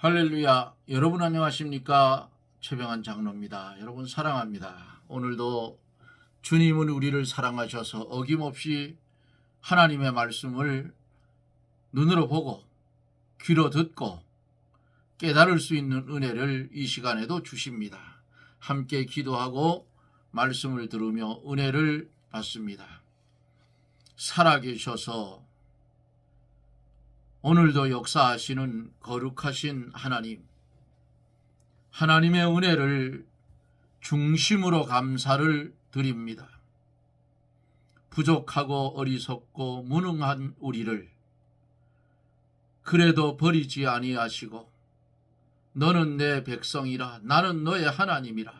할렐루야. 여러분 안녕하십니까? 최병환 장로입니다. 여러분 사랑합니다. 오늘도 주님은 우리를 사랑하셔서 어김없이 하나님의 말씀을 눈으로 보고 귀로 듣고 깨달을 수 있는 은혜를 이 시간에도 주십니다. 함께 기도하고 말씀을 들으며 은혜를 받습니다. 살아계셔서 오늘도 역사하시는 거룩하신 하나님, 하나님의 은혜를 중심으로 감사를 드립니다. 부족하고 어리석고 무능한 우리를 그래도 버리지 아니하시고 너는 내 백성이라 나는 너의 하나님이라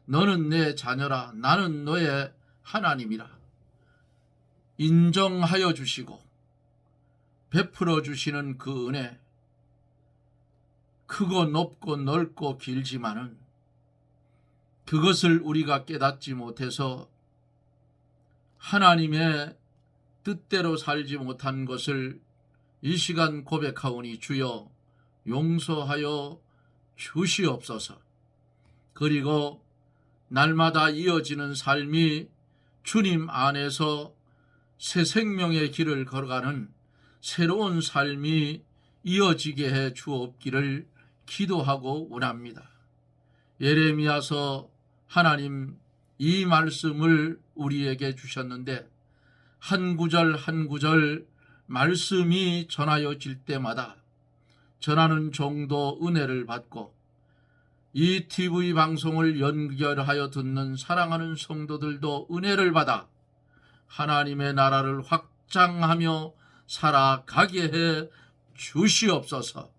너는 내 자녀라 나는 너의 하나님이라 인정하여 주시고 베풀어 주시는 그 은혜, 크고 높고 넓고 길지만은 그것을 우리가 깨닫지 못해서 하나님의 뜻대로 살지 못한 것을 이 시간 고백하오니 주여 용서하여 주시옵소서. 그리고 날마다 이어지는 삶이 주님 안에서 새 생명의 길을 걸어가는 새로운 삶이 이어지게 해 주옵기를 기도하고 원합니다. 예레미야서 하나님 이 말씀을 우리에게 주셨는데 한 구절 한 구절 말씀이 전하여질 때마다 전하는 종도 은혜를 받고 이 TV 방송을 연결하여 듣는 사랑하는 성도들도 은혜를 받아 하나님의 나라를 확장하며 살아가게 해 주시옵소서.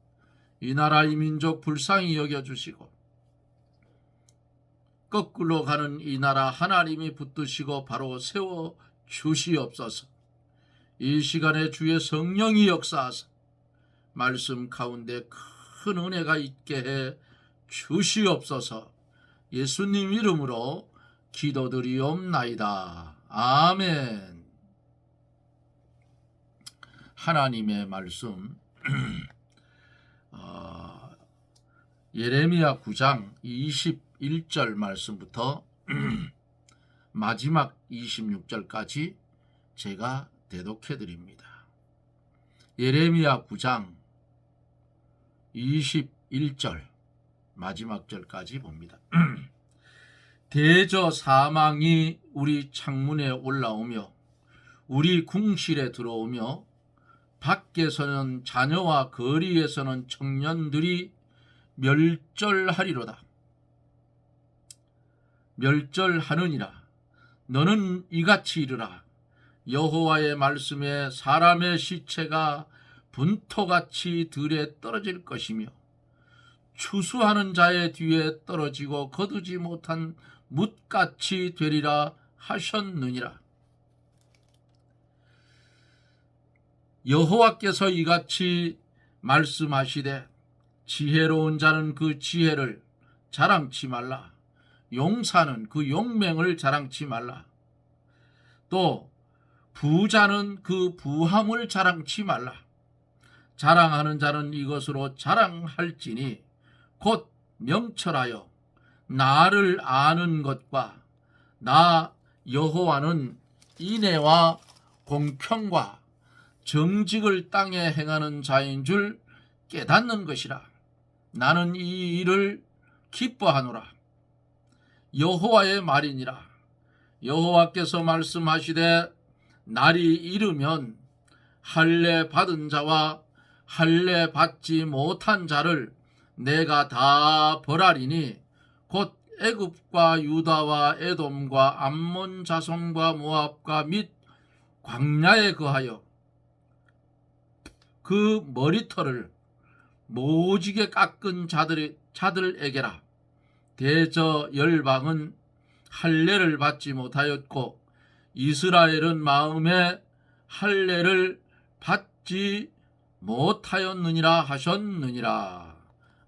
이 나라 이 민족 불쌍히 여겨주시고 거꾸로 가는 이 나라 하나님이 붙드시고 바로 세워 주시옵소서. 이 시간에 주의 성령이 역사하사 말씀 가운데 큰 은혜가 있게 해 주시옵소서. 예수님 이름으로 기도드리옵나이다. 아멘. 하나님의 말씀 예레미야 9장 21절 말씀부터 마지막 26절까지 제가 대독해 드립니다. 예레미야 9장 21절 마지막 절까지 봅니다. 대저 사망이 우리 창문에 올라오며 우리 궁실에 들어오며 밖에서는 자녀와 거리에서는 청년들이 멸절하리로다. 멸절하느니라. 너는 이같이 이르라. 여호와의 말씀에 사람의 시체가 분토같이 들에 떨어질 것이며 추수하는 자의 뒤에 떨어지고 거두지 못한 뭇같이 되리라 하셨느니라. 여호와께서 이같이 말씀하시되 지혜로운 자는 그 지혜를 자랑치 말라. 용사는 그 용맹을 자랑치 말라. 또 부자는 그 부함을 자랑치 말라. 자랑하는 자는 이것으로 자랑할지니 곧 명철하여 나를 아는 것과 나 여호와는 인애와 공평과 정직을 땅에 행하는 자인 줄 깨닫는 것이라. 나는 이 일을 기뻐하노라. 여호와의 말이니라. 여호와께서 말씀하시되 날이 이르면 할례 받은 자와 할례 받지 못한 자를 내가 다 벌하리니 곧 애굽과 유다와 에돔과 암몬 자손과 모압과 및 광야에 거하여 그 머리털을 모지게 깎은 자들에게라. 대저 열방은 할례를 받지 못하였고 이스라엘은 마음에 할례를 받지 못하였느니라 하셨느니라.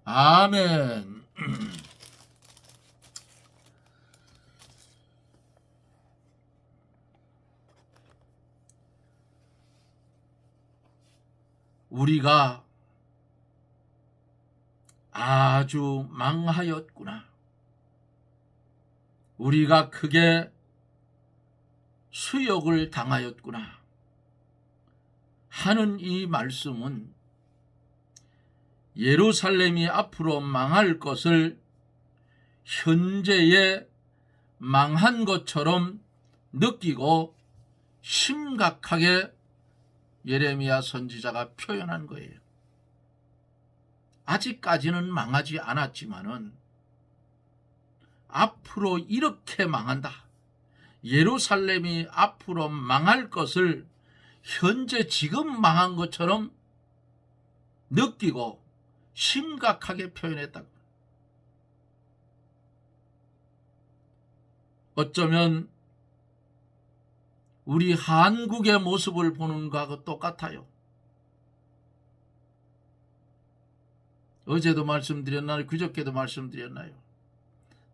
아멘. 우리가 아주 망하였구나. 우리가 크게 수욕을 당하였구나 하는 이 말씀은 예루살렘이 앞으로 망할 것을 현재의 망한 것처럼 느끼고 심각하게 예레미야 선지자가 표현한 거예요. 아직까지는 망하지 않았지만은 앞으로 이렇게 망한다. 예루살렘이 앞으로 망할 것을 현재 지금 망한 것처럼 느끼고 심각하게 표현했다고. 어쩌면 우리 한국의 모습을 보는 것과 똑같아요. 어제도 말씀드렸나요? 그저께도 말씀드렸나요?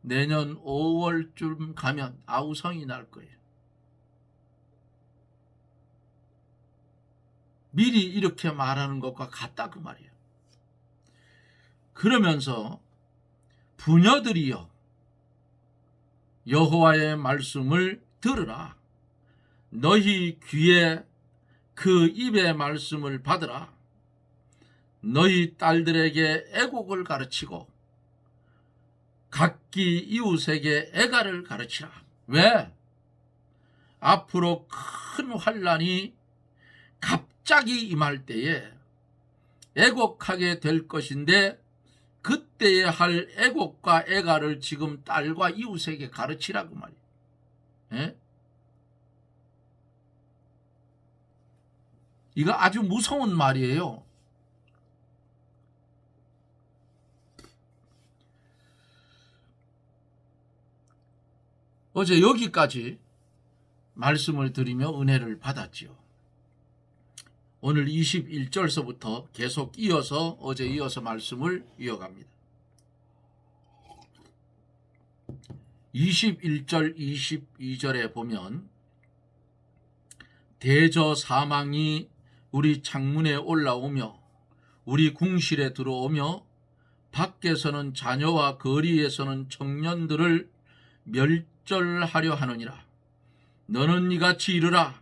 내년 5월쯤 가면 아우성이 날 거예요. 미리 이렇게 말하는 것과 같다 그 말이에요. 그러면서 부녀들이여 여호와의 말씀을 들으라. 너희 귀에 그 입의 말씀을 받으라. 너희 딸들에게 애곡을 가르치고 각기 이웃에게 애가를 가르치라. 왜? 앞으로 큰 환난이 갑자기 임할 때에 애곡하게 될 것인데 그때에 할 애곡과 애가를 지금 딸과 이웃에게 가르치라고 말이에요. 예? 이거 아주 무서운 말이에요. 어제 여기까지 말씀을 드리며 은혜를 받았지요. 오늘 21절서부터 계속 이어서 어제 이어서 말씀을 이어갑니다. 21절 22절에 보면 대저 사망이 우리 창문에 올라오며 우리 궁실에 들어오며 밖에서는 자녀와 거리에서는 청년들을 멸절하려 하느니라. 너는 이같이 이르라.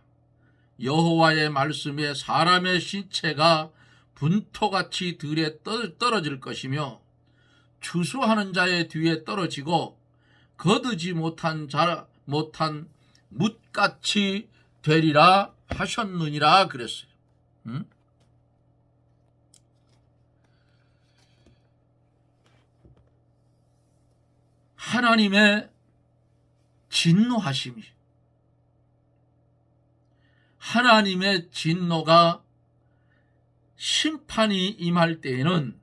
여호와의 말씀에 사람의 신체가 분토같이 들에 떨어질 것이며 추수하는 자의 뒤에 떨어지고 거두지 못한 뭇같이 되리라 하셨느니라 그랬어요. 하나님의 진노하심이, 하나님의 진노가 심판이 임할 때에는,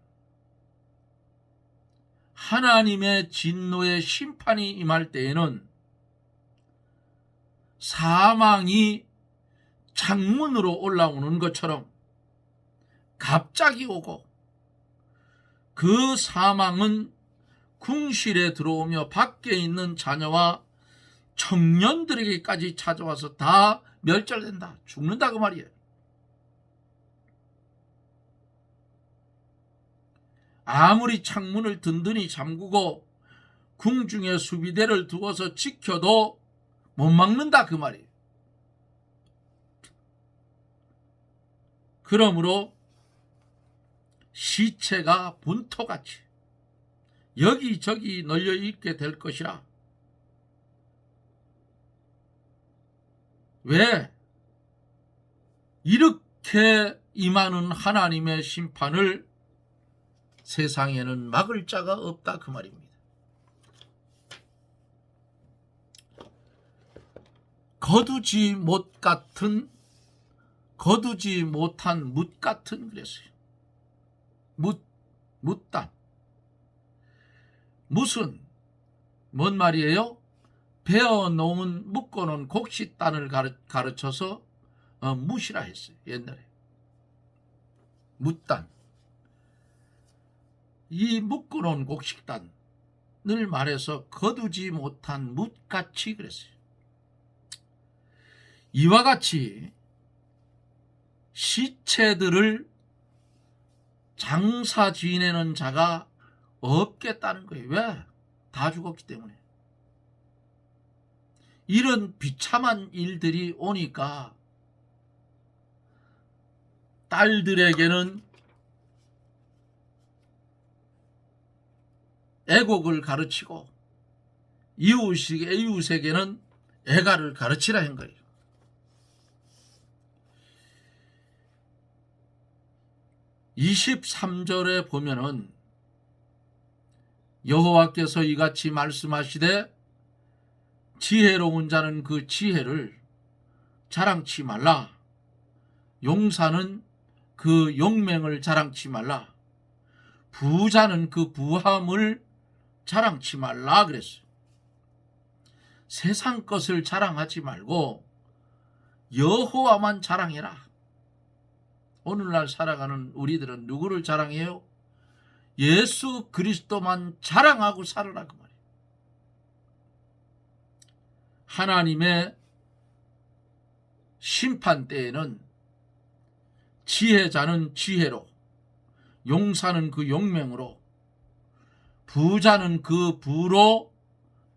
하나님의 진노의 심판이 임할 때에는 사망이 창문으로 올라오는 것처럼 갑자기 오고, 그 사망은 궁실에 들어오며 밖에 있는 자녀와 청년들에게까지 찾아와서 다 멸절된다, 죽는다 그 말이에요. 아무리 창문을 든든히 잠그고 궁중에 수비대를 두어서 지켜도 못 막는다 그 말이에요. 그러므로 시체가 분토같이 여기저기 널려있게 될 것이라. 왜? 이렇게 임하는 하나님의 심판을 세상에는 막을 자가 없다 그 말입니다. 거두지 못한 뭇 같은 그랬어요. 뭇단. 무슨 뭔 말이에요? 베어놓은 묶어놓은 곡식단을 가르쳐서 뭇이라 했어요. 옛날에 뭇단. 이 묶어놓은 곡식단을 말해서 거두지 못한 뭇같이 그랬어요. 이와 같이 시체들을 장사 지내는 자가 없겠다는 거예요. 왜? 다 죽었기 때문에. 이런 비참한 일들이 오니까 딸들에게는 애곡을 가르치고 이웃에게는 애가를 가르치라 한 거예요. (23절에) 보면은 여호와께서 이같이 말씀하시되 지혜로운 자는 그 지혜를 자랑치 말라. 용사는 그 용맹을 자랑치 말라. 부자는 그 부함을 자랑치 말라 그랬어요. 세상 것을 자랑하지 말고 여호와만 자랑해라. 오늘날 살아가는 우리들은 누구를 자랑해요? 예수 그리스도만 자랑하고 살아라 그 말이에요. 하나님의 심판 때에는 지혜자는 지혜로, 용사는 그 용맹으로, 부자는 그 부로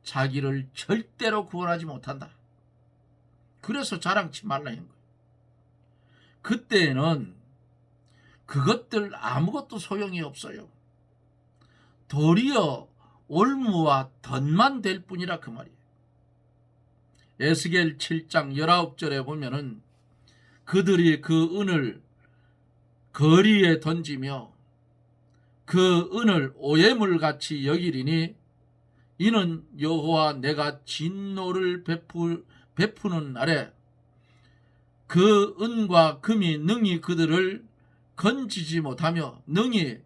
자기를 절대로 구원하지 못한다. 그래서 자랑치 말라 한 거예요. 그때에는 그것들 아무것도 소용이 없어요. 도리어 올무와 덧만 될 뿐이라 그 말이에요. 에스겔 7장 19절에 보면은 그들이 그 은을 거리에 던지며 그 은을 오해물같이 여기리니 이는 여호와 내가 진노를 베푸는 날에 그 은과 금이 능히 그들을 건지지 못하며 능히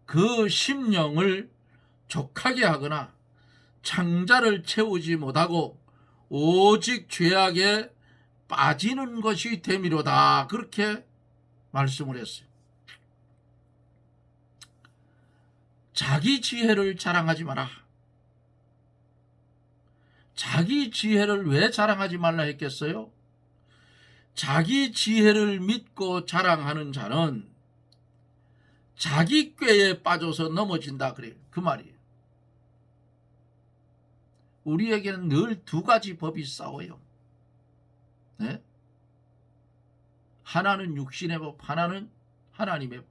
그 심령을 족하게 하거나 창자를 채우지 못하고 오직 죄악에 빠지는 것이 됨이로다. 그렇게 말씀을 했어요. 자기 지혜를 자랑하지 마라. 자기 지혜를 왜 자랑하지 말라 했겠어요? 자기 지혜를 믿고 자랑하는 자는 자기 꾀에 빠져서 넘어진다 그래요. 그 말이에요. 우리에게는 늘 두 가지 법이 싸워요. 네? 하나는 육신의 법, 하나는 하나님의 법.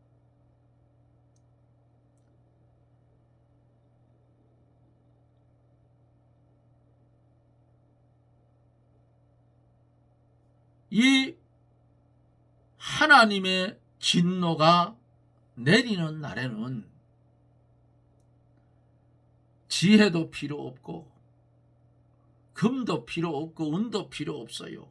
이 하나님의 진노가 내리는 날에는 지혜도 필요 없고 금도 필요 없고 은도 필요 없어요.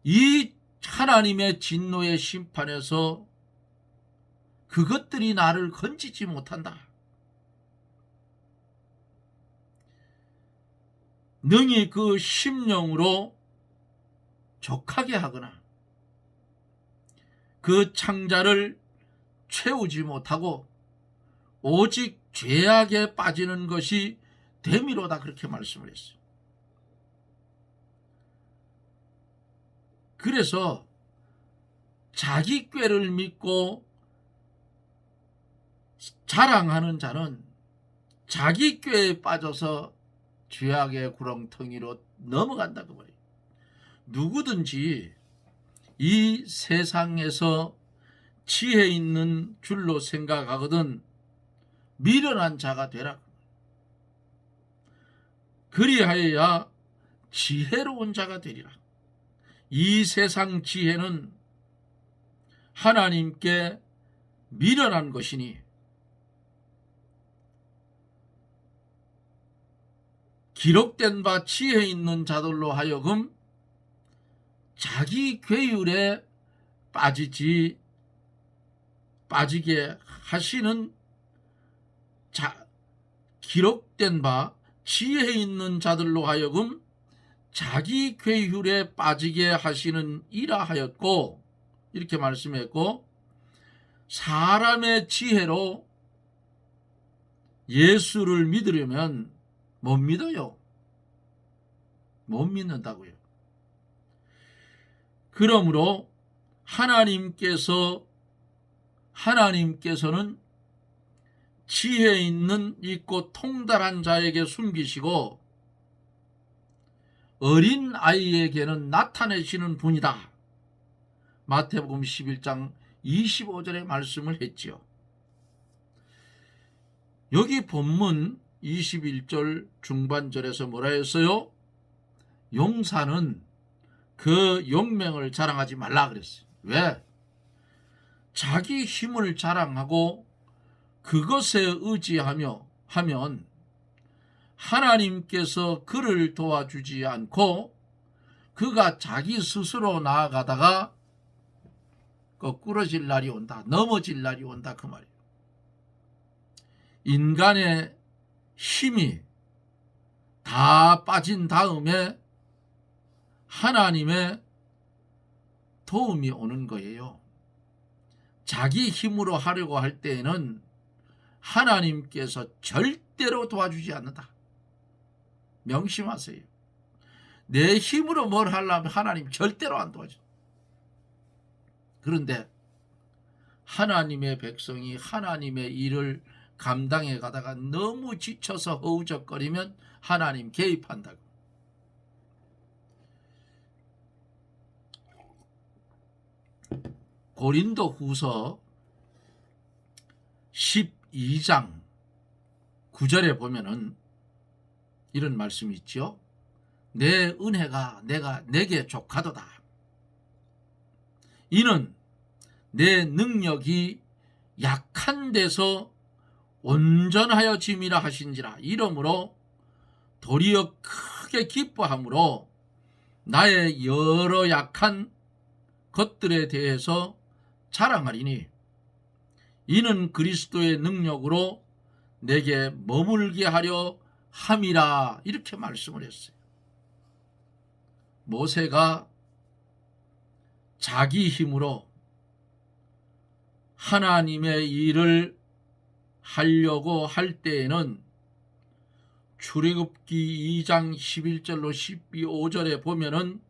이 하나님의 진노의 심판에서 그것들이 나를 건지지 못한다. 능히 그 심령으로 족하게 하거나 그 창자를 채우지 못하고 오직 죄악에 빠지는 것이 됨이로다. 그렇게 말씀을 했어요. 그래서 자기 꾀를 믿고 자랑하는 자는 자기 꾀에 빠져서 죄악의 구렁텅이로 넘어간다 그 말이에요. 누구든지 이 세상에서 지혜 있는 줄로 생각하거든 미련한 자가 되라. 그리하여야 지혜로운 자가 되리라. 이 세상 지혜는 하나님께 미련한 것이니 기록된 바 지혜 있는 자들로 하여금 자기 괴율에 빠지게 하시는 기록된 바 지혜 있는 자들로 하여금 자기 괴율에 빠지게 하시는 이라 하였고, 이렇게 말씀했고, 사람의 지혜로 예수를 믿으려면 못 믿어요. 못 믿는다고요. 그러므로 하나님께서 하나님께서는 지혜 있고 통달한 자에게 숨기시고 어린 아이에게는 나타내시는 분이다. 마태복음 11장 25절의 말씀을 했지요. 여기 본문 21절 중반절에서 뭐라 했어요? 용사는 그 용맹을 자랑하지 말라 그랬어요. 왜? 자기 힘을 자랑하고 그것에 의지하며 하면 하나님께서 그를 도와주지 않고 그가 자기 스스로 나아가다가 거꾸러질 날이 온다. 넘어질 날이 온다. 그 말이에요. 인간의 힘이 다 빠진 다음에 하나님의 도움이 오는 거예요. 자기 힘으로 하려고 할 때에는 하나님께서 절대로 도와주지 않는다. 명심하세요. 내 힘으로 뭘 하려면 하나님 절대로 안 도와줘. 그런데 하나님의 백성이 하나님의 일을 감당해 가다가 너무 지쳐서 허우적거리면 하나님 개입한다고. 고린도 후서 12장 9절에 보면은 이런 말씀이 있죠. 내 은혜가 내게 족하도다. 이는 내 능력이 약한 데서 온전하여 짐이라 하신지라. 이러므로 도리어 크게 기뻐함으로 나의 여러 약한 것들에 대해서 자랑하리니 이는 그리스도의 능력으로 내게 머물게 하려 함이라. 이렇게 말씀을 했어요. 모세가 자기 힘으로 하나님의 일을 하려고 할 때에는 출애굽기 2장 11절로 15절에 보면은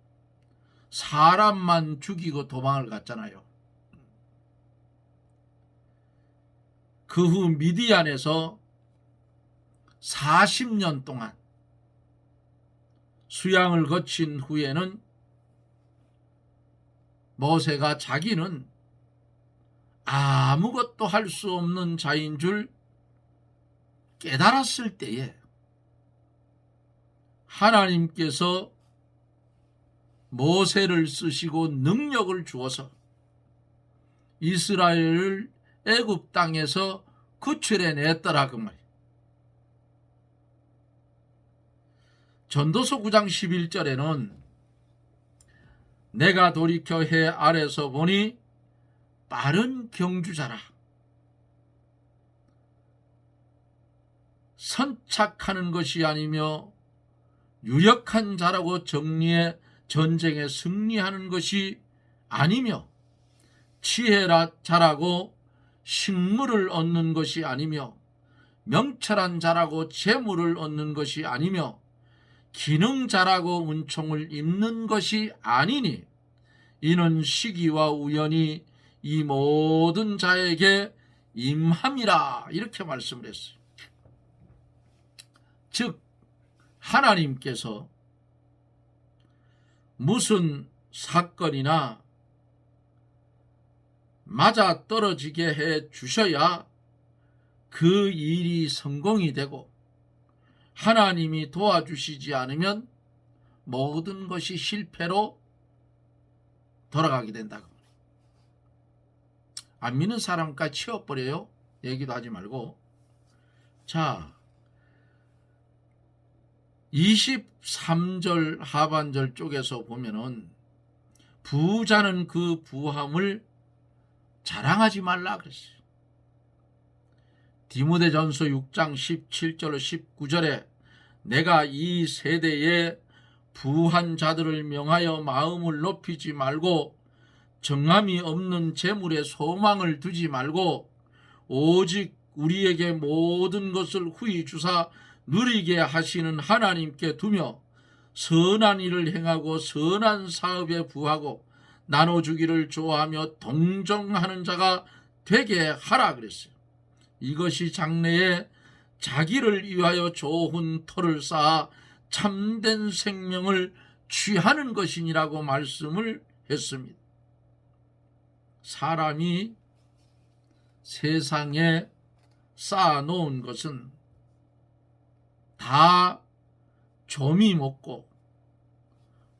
사람만 죽이고 도망을 갔잖아요. 그 후 미디안에서 40년 동안 수양을 거친 후에는 모세가 자기는 아무것도 할 수 없는 자인 줄 깨달았을 때에 하나님께서 모세를 쓰시고 능력을 주어서 이스라엘을 애굽 땅에서 구출해냈더라 그 말이에요. 전도서 9장 11절에는 내가 돌이켜 해 아래서 보니 빠른 경주자라. 선착하는 것이 아니며 유력한 자라고 정리해 전쟁에 승리하는 것이 아니며 지혜라 자라고 식물을 얻는 것이 아니며 명철한 자라고 재물을 얻는 것이 아니며 기능 자라고 은총을 입는 것이 아니니 이는 시기와 우연이 이 모든 자에게 임함이라. 이렇게 말씀을 했어요. 즉 하나님께서 무슨 사건이나 맞아 떨어지게 해 주셔야 그 일이 성공이 되고 하나님이 도와주시지 않으면 모든 것이 실패로 돌아가게 된다고. 안 믿는 사람까지 치워버려요. 얘기도 하지 말고. 자, 23절 하반절 쪽에서 보면은 부자는 그 부함을 자랑하지 말라 그랬어요. 디모데전서 6장 17절 19절에 내가 이 세대에 부한 자들을 명하여 마음을 높이지 말고 정함이 없는 재물에 소망을 두지 말고 오직 우리에게 모든 것을 후히 주사 누리게 하시는 하나님께 두며 선한 일을 행하고 선한 사업에 부하고 나눠주기를 좋아하며 동정하는 자가 되게 하라 그랬어요. 이것이 장래에 자기를 위하여 좋은 터를 쌓아 참된 생명을 취하는 것이니라고 말씀을 했습니다. 사람이 세상에 쌓아놓은 것은 다 좀이 먹고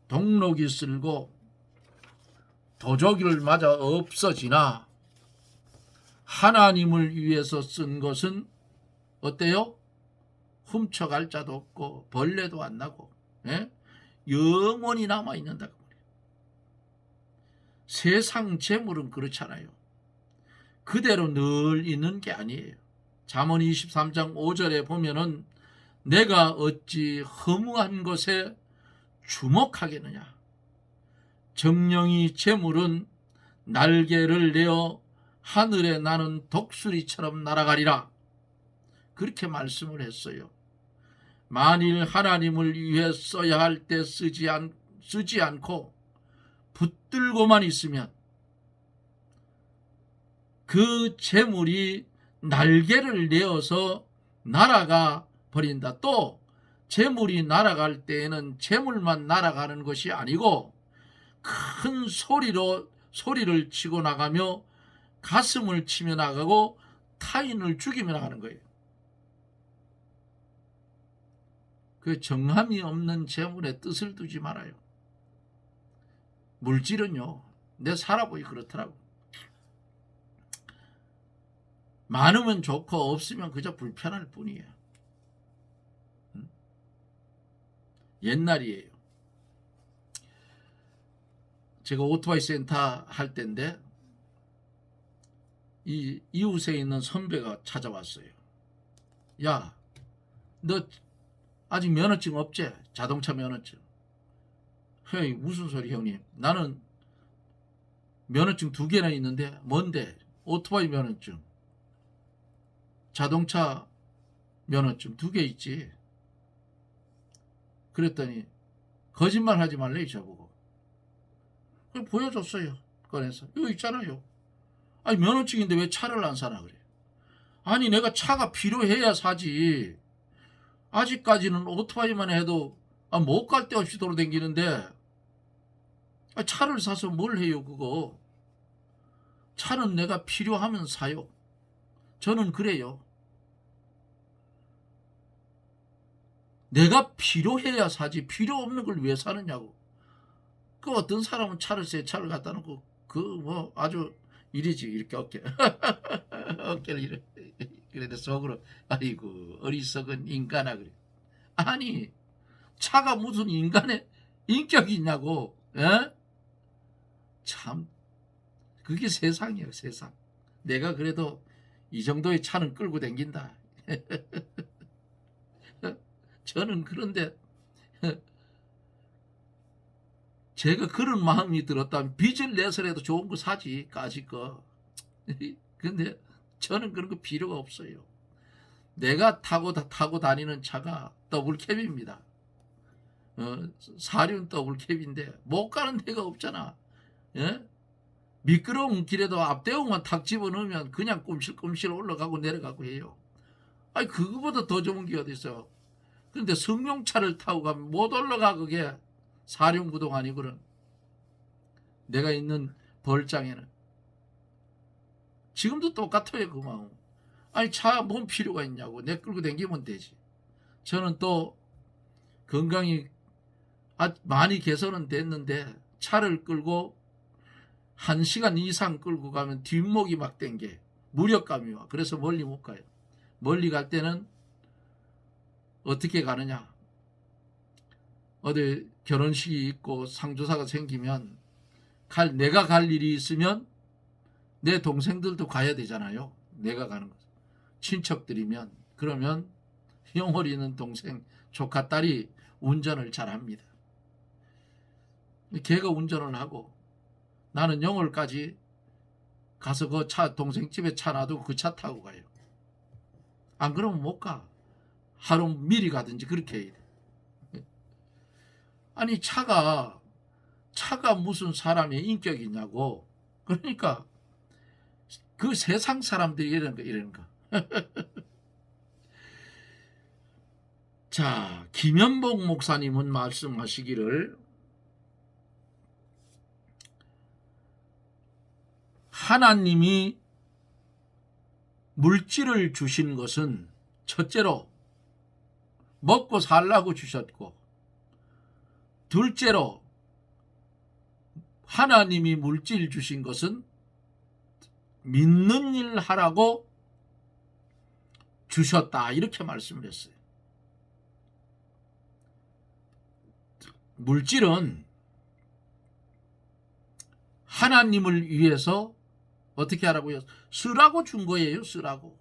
동록이 쓸고 도적을 맞아 없어지나 하나님을 위해서 쓴 것은 어때요? 훔쳐갈 자도 없고 벌레도 안 나고 영원히 남아있는다고. 세상 재물은 그렇잖아요. 그대로 늘 있는 게 아니에요. 잠언 23장 5절에 보면은 내가 어찌 허무한 것에 주목하겠느냐. 정령이 재물은 날개를 내어 하늘에 나는 독수리처럼 날아가리라. 그렇게 말씀을 했어요. 만일 하나님을 위해 써야 할 때 쓰지 않고 붙들고만 있으면 그 재물이 날개를 내어서 날아가 버린다. 또 재물이 날아갈 때에는 재물만 날아가는 것이 아니고 큰 소리를 치고 나가며 가슴을 치며 나가고 타인을 죽이며 나가는 거예요. 그 정함이 없는 재물에 뜻을 두지 말아요. 물질은요, 내 살아보기 그렇더라고. 많으면 좋고 없으면 그저 불편할 뿐이에요. 옛날이에요. 제가 오토바이 센터 할 때인데 이 이웃에 있는 선배가 찾아왔어요. 야, 너 아직 면허증 없지? 자동차 면허증. 형님, 무슨 소리 형님? 나는 면허증 2개나 있는데. 뭔데? 오토바이 면허증. 자동차 면허증 2개 있지. 그랬더니 거짓말 하지 말래 저보고. 그래 보여줬어요. 꺼내서. 이거 있잖아요. 아니 면허증인데 왜 차를 안 사나 그래. 아니 내가 차가 필요해야 사지. 아직까지는 오토바이만 해도 못 갈 데 없이 돌아다니는데 차를 사서 뭘 해요 그거. 차는 내가 필요하면 사요. 저는 그래요. 내가 필요해야 사지 필요 없는 걸 왜 사느냐고. 그 어떤 사람은 새 차를 갖다 놓고 그 뭐 아주 이리지 이렇게 어깨를 이렇게 그래도 속으로 아이고 어리석은 인간아 그래. 아니 차가 무슨 인간의 인격이 있냐고. 에? 참 그게 세상이에요 세상. 내가 그래도 이 정도의 차는 끌고 다닌다. 저는 그런데 제가 그런 마음이 들었다면 빚을 내서라도 좋은 거 사지 까짓 거. 근데 저는 그런 거 필요가 없어요. 내가 타고 다니는 차가 더블캡입니다. 사륜 더블캡인데 못 가는 데가 없잖아. 예? 미끄러운 길에도 앞대웅만 탁 집어넣으면 그냥 꼼실꼼실 올라가고 내려가고 해요. 아니 그거보다 더 좋은 게 어디 있어. 근데 승용차를 타고 가면 못 올라가. 그게 사륜구동 아니거든. 내가 있는 벌장에는 지금도 똑같아요 그 마음. 아니 차 뭔 필요가 있냐고. 내 끌고 다니면 되지. 저는 또 건강이 많이 개선은 됐는데 차를 끌고 1시간 이상 끌고 가면 뒷목이 막 땡겨. 무력감이 와. 그래서 멀리 못 가요. 멀리 갈 때는 어떻게 가느냐. 어디 결혼식이 있고 상조사가 생기면 내가 갈 일이 있으면 내 동생들도 가야 되잖아요. 내가 가는 거. 친척들이면 그러면 형을 있는 동생 조카 딸이 운전을 잘합니다. 걔가 운전을 하고 나는 영월까지 가서 그 동생 집에 차 놔두고 그 차 타고 가요. 안 그러면 못 가. 하루 미리 가든지 그렇게 해야 돼. 아니 차가 무슨 사람의 인격이냐고. 그러니까 그 세상 사람들이 이러는 거. 자, 김연복 목사님은 말씀하시기를 하나님이 물질을 주신 것은 첫째로 먹고 살라고 주셨고, 둘째로 하나님이 물질 주신 것은 믿는 일 하라고 주셨다, 이렇게 말씀을 했어요. 물질은 하나님을 위해서 어떻게 하라고요? 쓰라고 준 거예요. 쓰라고.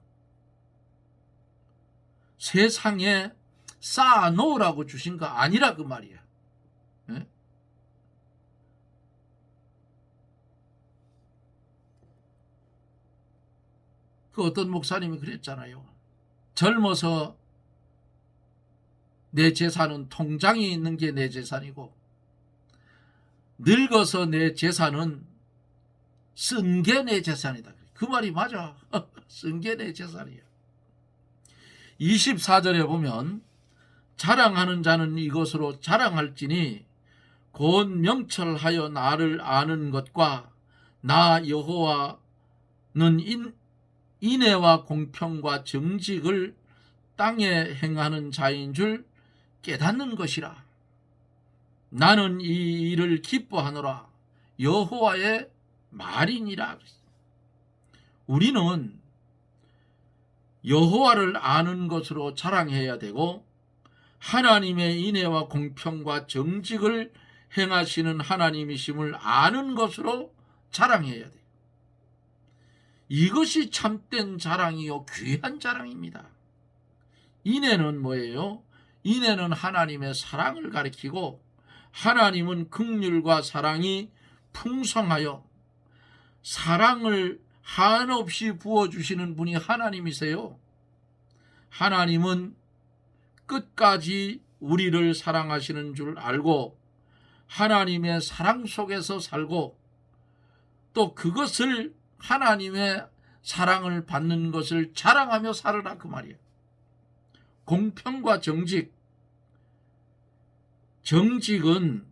세상에 쌓아 놓으라고 주신 거 아니라 그 말이야. 네? 그 어떤 목사님이 그랬잖아요. 젊어서 내 재산은 통장에 있는 게 내 재산이고, 늙어서 내 재산은 쓴 게 내 재산이다. 그 말이 맞아. 쓴 게 내 재산이야. 24절에 보면 자랑하는 자는 이것으로 자랑할지니 곧 명철하여 나를 아는 것과 나 여호와는 인애와 공평과 정직을 땅에 행하는 자인 줄 깨닫는 것이라. 나는 이 일을 기뻐하노라. 여호와의 말이니라. 우리는 여호와를 아는 것으로 자랑해야 되고, 하나님의 인애와 공평과 정직을 행하시는 하나님이심을 아는 것으로 자랑해야 돼요. 이것이 참된 자랑이요 귀한 자랑입니다. 인애는 뭐예요? 인애는 하나님의 사랑을 가리키고, 하나님은 긍휼과 사랑이 풍성하여 사랑을 한없이 부어주시는 분이 하나님이세요. 하나님은 끝까지 우리를 사랑하시는 줄 알고 하나님의 사랑 속에서 살고, 또 그것을 하나님의 사랑을 받는 것을 자랑하며 살으라, 그 말이에요. 공평과 정직. 정직은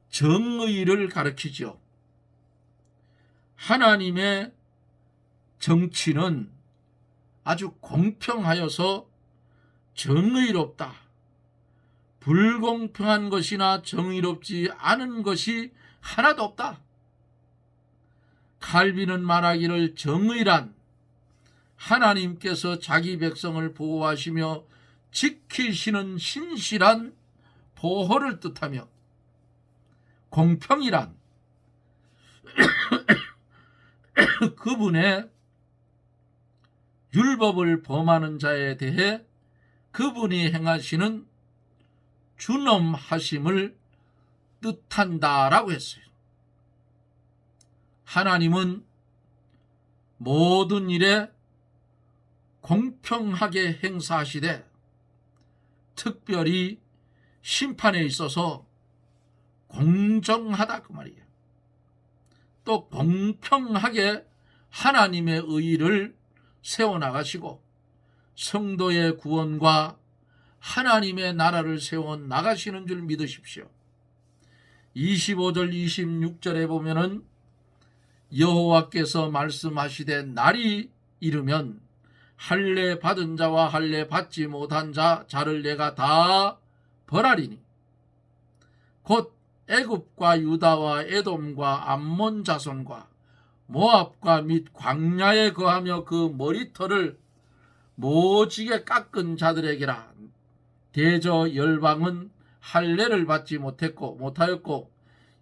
정의를 가리키죠. 하나님의 정치는 아주 공평하여서 정의롭다. 불공평한 것이나 정의롭지 않은 것이 하나도 없다. 칼빈은 말하기를 정의란 하나님께서 자기 백성을 보호하시며 지키시는 신실한 보호를 뜻하며, 공평이란 그분의 율법을 범하는 자에 대해 그분이 행하시는 준엄하심을 뜻한다라고 했어요. 하나님은 모든 일에 공평하게 행사하시되, 특별히 심판에 있어서 공정하다, 그 말이에요. 또 공평하게 하나님의 의의를 세워나가시고 성도의 구원과 하나님의 나라를 세워나가시는 줄 믿으십시오. 25절 26절에 보면은 여호와께서 말씀하시되 날이 이르면 할례 받은 자와 할례 받지 못한 자를 내가 다 벌하리니, 곧 애굽과 유다와 에돔과 암몬 자손과 모압과 및 광야에 거하며 그 머리털을 모지게 깎은 자들에게라. 대저 열방은 할례를 받지 못하였고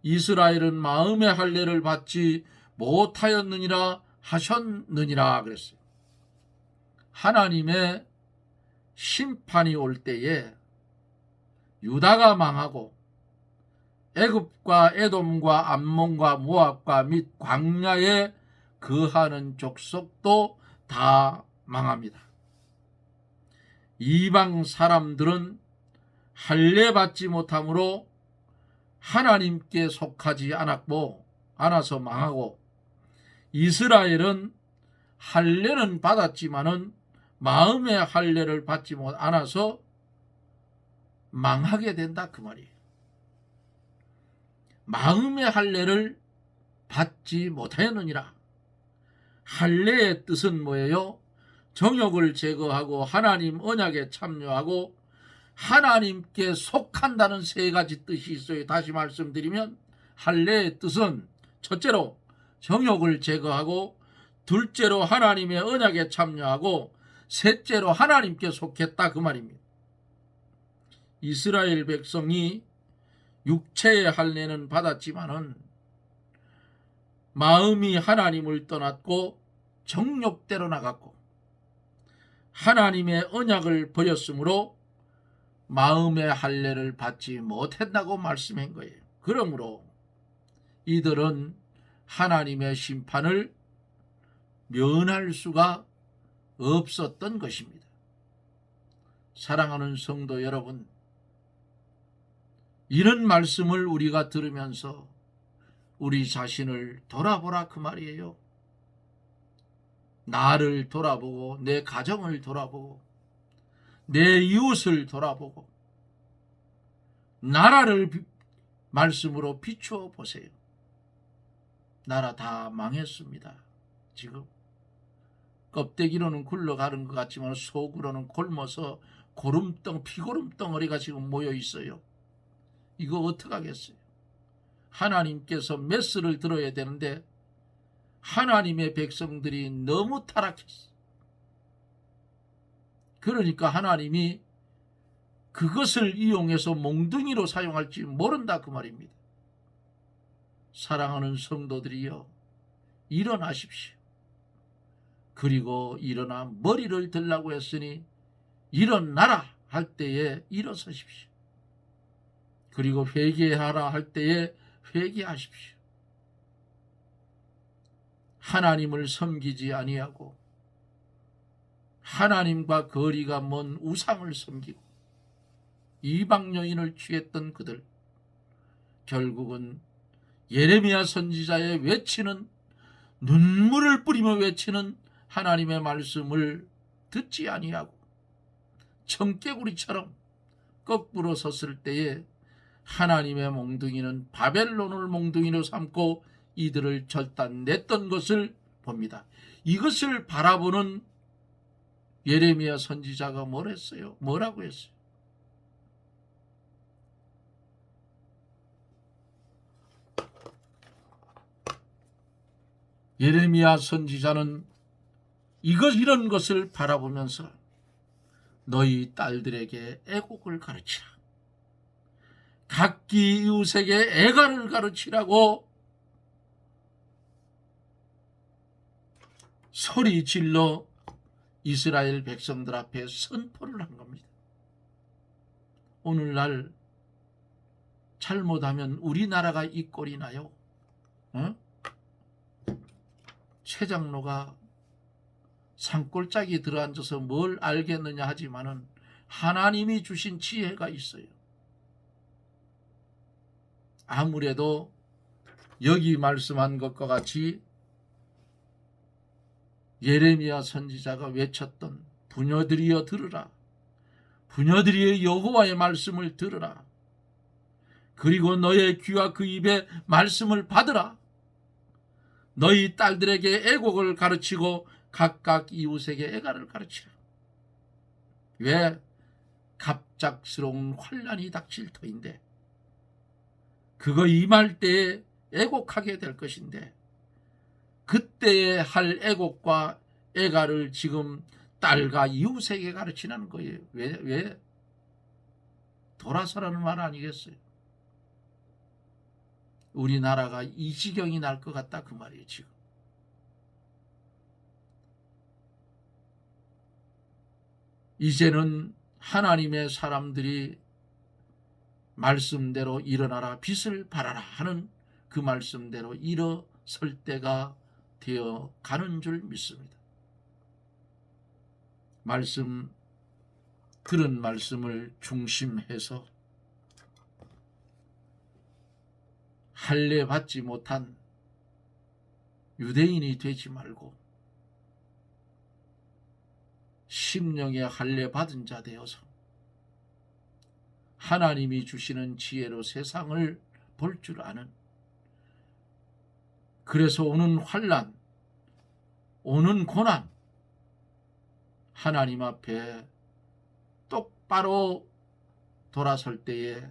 이스라엘은 마음의 할례를 받지 못하였느니라 하셨느니라 그랬어요. 하나님의 심판이 올 때에 유다가 망하고 애굽과 에돔과 암몬과 모압과 및 광야에 거하는 족속도 다 망합니다. 이방 사람들은 할례 받지 못함으로 하나님께 속하지 않아서 망하고, 이스라엘은 할례는 받았지만은 마음의 할례를 받지 않아서 망하게 된다 그 말이에요. 마음의 할례를 받지 못하였느니라. 할례의 뜻은 뭐예요? 정욕을 제거하고 하나님 언약에 참여하고 하나님께 속한다는 세 가지 뜻이 있어요. 다시 말씀드리면 할례의 뜻은 첫째로 정욕을 제거하고, 둘째로 하나님의 언약에 참여하고, 셋째로 하나님께 속했다 그 말입니다. 이스라엘 백성이 육체의 할례는 받았지만은 마음이 하나님을 떠났고 정욕대로 나갔고 하나님의 언약을 버렸으므로 마음의 할례를 받지 못했다고 말씀한 거예요. 그러므로 이들은 하나님의 심판을 면할 수가 없었던 것입니다. 사랑하는 성도 여러분, 이런 말씀을 우리가 들으면서 우리 자신을 돌아보라 그 말이에요. 나를 돌아보고 내 가정을 돌아보고 내 이웃을 돌아보고 나라를 말씀으로 비추어 보세요. 나라 다 망했습니다. 지금 껍데기로는 굴러가는 것 같지만 속으로는 굶어서 피고름덩어리가 지금 모여 있어요. 이거 어떡하겠어요? 하나님께서 메스를 들어야 되는데 하나님의 백성들이 너무 타락했어. 그러니까 하나님이 그것을 이용해서 몽둥이로 사용할지 모른다 그 말입니다. 사랑하는 성도들이여, 일어나십시오. 그리고 일어나 머리를 들라고 했으니 일어나라 할 때에 일어서십시오. 그리고 회개하라 할 때에 회개하십시오. 하나님을 섬기지 아니하고 하나님과 거리가 먼 우상을 섬기고 이방 여인을 취했던 그들, 결국은 예레미야 선지자의 외치는, 눈물을 뿌리며 외치는 하나님의 말씀을 듣지 아니하고 청개구리처럼 거꾸로 섰을 때에 하나님의 몽둥이는 바벨론을 몽둥이로 삼고 이들을 절단냈던 것을 봅니다. 이것을 바라보는 예레미야 선지자가 뭐라고 했어요? 예레미야 선지자는 이런 것을 바라보면서 너희 딸들에게 애곡을 가르치라. 각기 이웃에게 애가를 가르치라고 소리 질러 이스라엘 백성들 앞에 선포를 한 겁니다. 오늘날 잘못하면 우리나라가 이 꼴이 나요. 최 장로가 산골짜기 들어앉아서 뭘 알겠느냐 하지만은 하나님이 주신 지혜가 있어요. 아무래도 여기 말씀한 것과 같이 예레미야 선지자가 외쳤던 부녀들이여 들으라, 부녀들이여 여호와의 말씀을 들으라, 그리고 너의 귀와 그 입의 말씀을 받으라, 너희 딸들에게 애곡을 가르치고 각각 이웃에게 애가를 가르치라. 왜? 갑작스러운 환난이 닥칠 터인데 그거 임할 때에 애곡하게 될 것인데 그때에 할 애곡과 애가를 지금 딸과 이웃에게 가르치는 거예요. 왜? 돌아서라는 말 아니겠어요? 우리나라가 이 지경이 날 것 같다 그 말이에요. 지금 이제는 하나님의 사람들이 말씀대로 일어나라, 빛을 발하라 하는 그 말씀대로 일어설 때가 되어 가는 줄 믿습니다. 그런 말씀을 중심해서 할례 받지 못한 유대인이 되지 말고 심령의 할례 받은 자 되어서 하나님이 주시는 지혜로 세상을 볼 줄 아는, 그래서 오는 환난, 오는 고난, 하나님 앞에 똑바로 돌아설 때에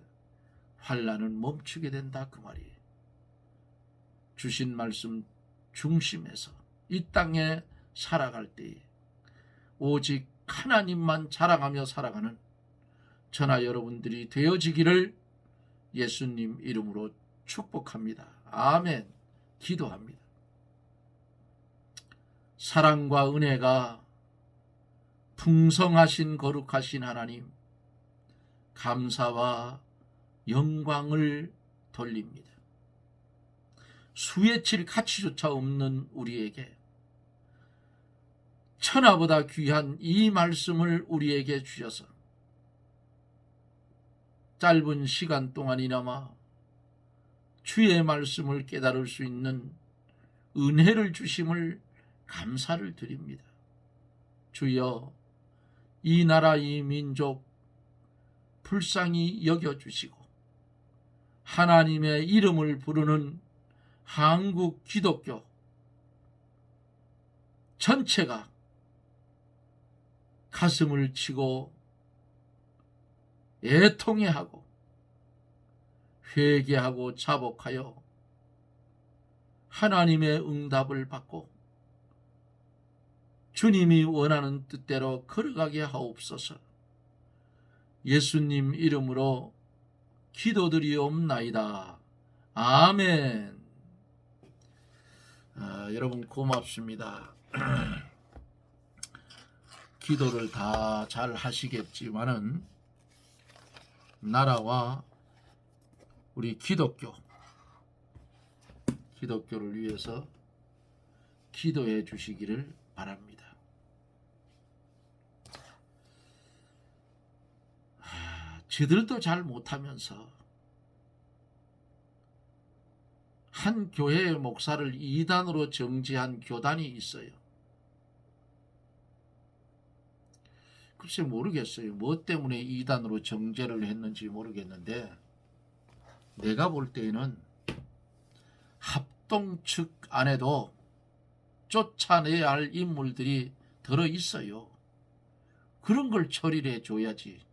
환난은 멈추게 된다, 그 말이에요. 주신 말씀 중심에서 이 땅에 살아갈 때에 오직 하나님만 자랑하며 살아가는 저나 여러분들이 되어지기를 예수님 이름으로 축복합니다. 아멘. 기도합니다. 사랑과 은혜가 풍성하신 거룩하신 하나님, 감사와 영광을 돌립니다. 수에칠 가치조차 없는 우리에게 천하보다 귀한 이 말씀을 우리에게 주셔서 짧은 시간 동안이나마 주의 말씀을 깨달을 수 있는 은혜를 주심을 감사를 드립니다. 주여, 이 나라 이 민족 불쌍히 여겨주시고 하나님의 이름을 부르는 한국 기독교 전체가 가슴을 치고 애통해하고 회개하고 자복하여 하나님의 응답을 받고 주님이 원하는 뜻대로 걸어가게 하옵소서. 예수님 이름으로 기도드리옵나이다. 아멘. 여러분 고맙습니다. 기도를 다 잘 하시겠지만은 나라와 우리 기독교를 위해서 기도해 주시기를 바랍니다. 저들도 잘 못하면서 한 교회의 목사를 이단으로 정지한 교단이 있어요. 글쎄 모르겠어요. 뭐 때문에 이단으로 정죄를 했는지 모르겠는데 내가 볼 때에는 합동 측 안에도 쫓아내야 할 인물들이 들어있어요. 그런 걸 처리를 해줘야지.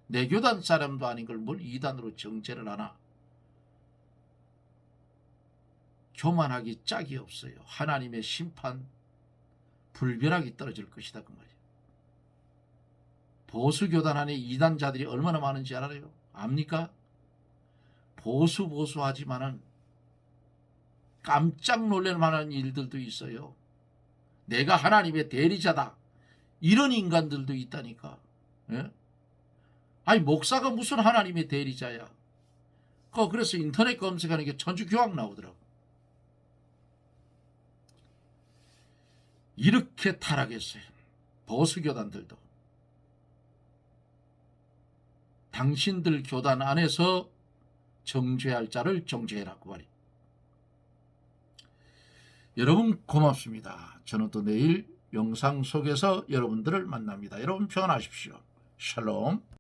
내 교단 사람도 아닌 걸 뭘 이단으로 정죄를 하나. 교만하기 짝이 없어요. 하나님의 심판 불벼락이 떨어질 것이다, 그 말이에요. 보수교단 안에 이단자들이 얼마나 많은지 알아요? 압니까? 보수하지만은 깜짝 놀랄 만한 일들도 있어요. 내가 하나님의 대리자다, 이런 인간들도 있다니까. 예? 아니 목사가 무슨 하나님의 대리자야. 그래서 인터넷 검색하는 게 천주교황 나오더라고. 이렇게 타락했어요. 보수교단들도. 당신들 교단 안에서 정죄할 자를 정죄해라, 그 말이. 여러분 고맙습니다. 저는 또 내일 영상 속에서 여러분들을 만납니다. 여러분 평안하십시오. 샬롬.